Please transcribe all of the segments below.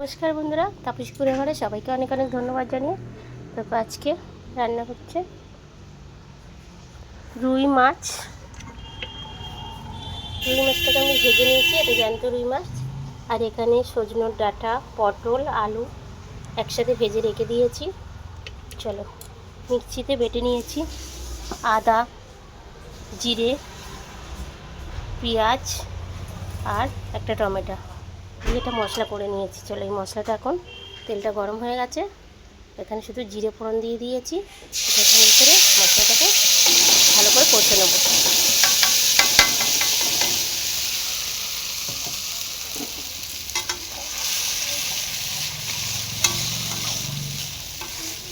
নমস্কার বন্ধুরা, তাপসপুরে ঘরে সবাইকে অনেক অনেক ধন্যবাদ জানিয়ে তো আজকে রান্না হচ্ছে রুই মাছ। রুই মাছটাকে আমি ভেজে নিয়েছি, এটা জ্যান্ত রুই মাছ। আর এখানে সজনের ডাঁটা, পটল, আলু একসাথে ভেজে রেখে দিয়েছি। চলো, মিক্সিতে বেটে নিয়েছি আদা, জিরে, পেঁয়াজ আর একটা টমেটো দিয়ে এটা মশলা করে নিয়েছি। চলো, এই মশলাটা এখন তেলটা গরম হয়ে গেছে, এখানে শুধু জিরে ফোড়ন দিয়ে দিয়েছি। এখানে করে মশলাটাকে ভালো করে কষে নেব।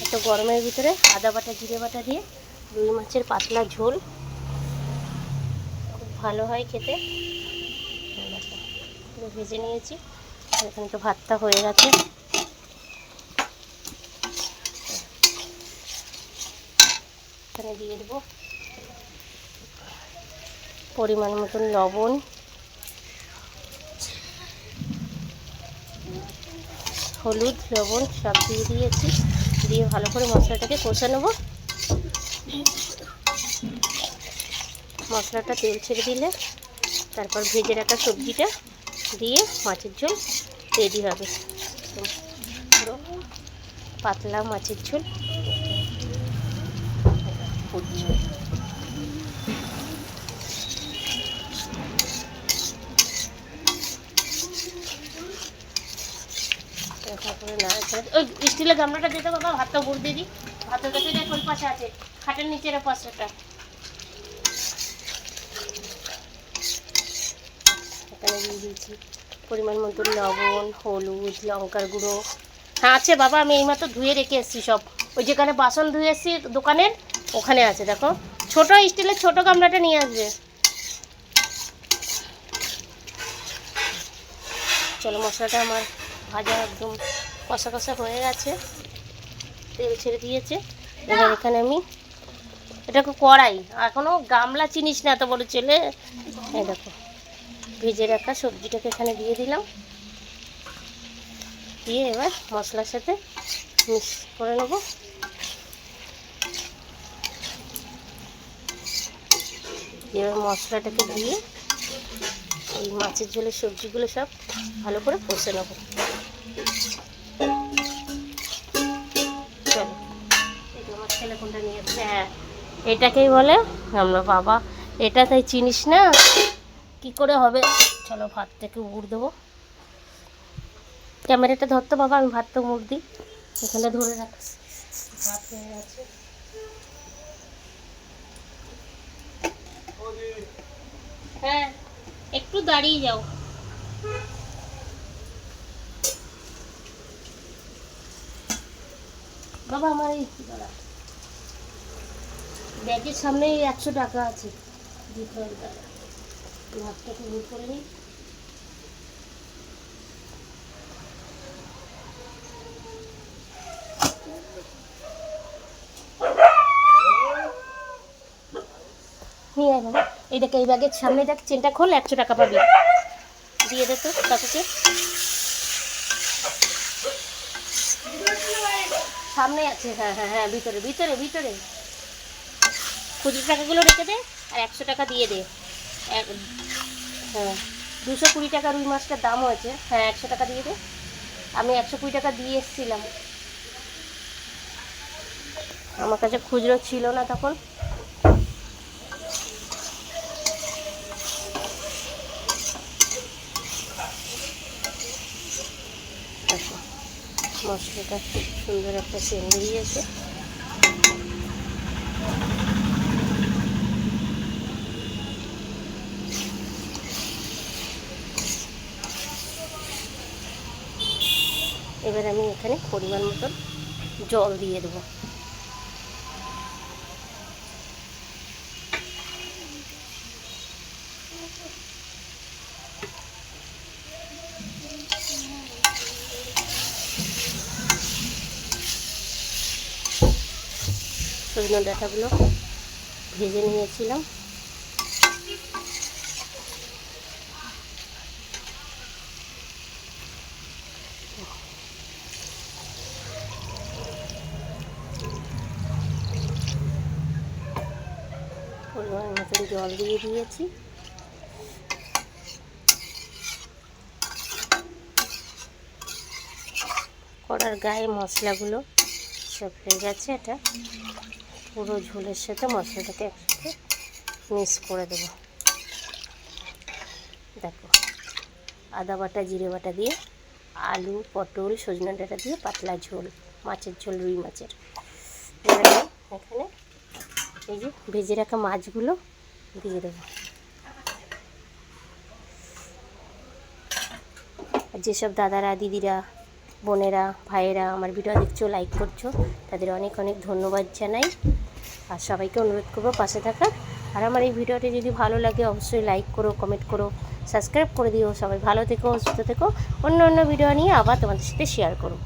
এত গরমের ভিতরে আদা বাটা জিরে বাটা দিয়ে রুই মাছের পাতলা ঝোল খুব ভালো হয় খেতে। ভেজে নিয়েছি, এখানে তো ভাতটা হয়ে গেছে। এখানে দিয়ে দেবো পরিমাণ মতন লবণ, হলুদ, লবণ সব দিয়ে দিয়েছি। দিয়ে ভালো করে মশলাটাকে কষে নেব। মশলাটা তেল ছেড়ে দিলে তারপর ভেজে রাখা সবজিটা দিয়ে মাছের ঝোল রেডি হবে। পুরো পাতলা মাছের ঝোল ফুটছে। ওই স্টিলের গামলাটা দিতে বাবা, ভাতটা গুড় দিয়ে দিই। ভাতের কাছে ওই পাশে আছে, খাটের নিচের পাশটা। এখানে দিয়ে দিয়েছি পরিমাণ মতো লবণ, হলুদ, লঙ্কার গুঁড়ো। হ্যাঁ আছে বাবা, আমি এইমাত্র ধুয়ে রেখে এসেছি সব। ওই যেখানে বাসন ধুয়ে এসেছি দোকানের, ওখানে আছে দেখো। ছোটো স্টিলের ছোটো গামলাটা নিয়ে আসবে। চলো, মশলাটা আমার ভাজা একদম কষা কষা হয়ে গেছে, তেল ছেড়ে দিয়েছে। এবার এখানে আমি এটাকে কড়াই, এখনও গামলা চিনিস না এত বড় ছেলে। এই দেখো, ভেজে রাখা সবজিটাকে এখানে দিয়ে দিলাম। দিয়ে এবার মশলার সাথে মিক্স করে নেব। এবার মশলাটাকে দিয়ে এই মাছের ঝোলের সবজিগুলো সব ভালো করে কষে নেব। চলো, এটা আমার ছেলে কোনটা নিয়ে আসছে। হ্যাঁ, এটাকেই বলে আমরা বাবা, এটা তাই চিনিস না কি করে হবে। চলো, ভাত থেকে উড় দেবো। ক্যামেরাটা ধরতো বাবা, আমি ভাতটা মুড় দিই। এখানে ধরে রাখছি, ভাত হয়ে গেছে। হ্যাঁ, একটু দাঁড়িয়ে যাও বাবা। আমার এই ব্যাগের সামনে 100 টাকা আছে, দিতে হবে। দাঁড়া, ভাতটাকে মুড় করে নিই। নিয়ে আয় বাবা, এই দেখ, এই ব্যাগের সামনে দেখ, চেনটা খোল, 100 টাকা পাবি। দিয়ে দে তো কাকুকে। সামনে আছে, হ্যাঁ হ্যাঁ হ্যাঁ, ভিতরে ভিতরে ভিতরে। খুচরো টাকাগুলো রেখে দে আর 100 টাকা দিয়ে দে। হ্যাঁ, 220 টাকা রুই মাছটার দাম হয়েছে। হ্যাঁ, 100 টাকা দিয়ে দে। আমি 120 টাকা দিয়ে এসেছিলাম, আমার কাছে খুচরো ছিল না তখন। মশলাটা খুব সুন্দর একটা সেন্ট বেরিয়েছে। এবার আমি এখানে পরিমাণ মতন জল দিয়ে দেবো। সজনে ডাঁটাগুলো ভেজে নিয়েছিলাম, জল দিয়ে দিয়েছি। কড়ার গায়ে মশলাগুলো সব হয়ে গেছে। এটা পুরো ঝোলের সাথে মশলাটাকে একসাথে মিক্স করে দেবো। দেখো, আদা বাটা জিরে বাটা দিয়ে আলু পটল সজনে ডাঁটা দিয়ে পাতলা ঝোল, মাছের ঝোল, রুই মাছের। এখানে এই যে ভেজে রাখা মাছগুলো দিয়ে দেবো। আর যেসব দাদারা দিদিরা বোনেরা ভাইয়েরা আমার ভিডিও দেখছো, লাইক করছো, তাদের অনেক অনেক ধন্যবাদ জানাই। আর সবাইকে অনুরোধ করবো পাশে থাকার। আর আমার এই ভিডিওটি যদি ভালো লাগে অবশ্যই লাইক করো, কমেন্ট করো, সাবস্ক্রাইব করে দিও। সবাই ভালো থেকো, সুস্থ থেকো। অন্য অন্য ভিডিও নিয়ে আবার তোমাদের সাথে শেয়ার করো।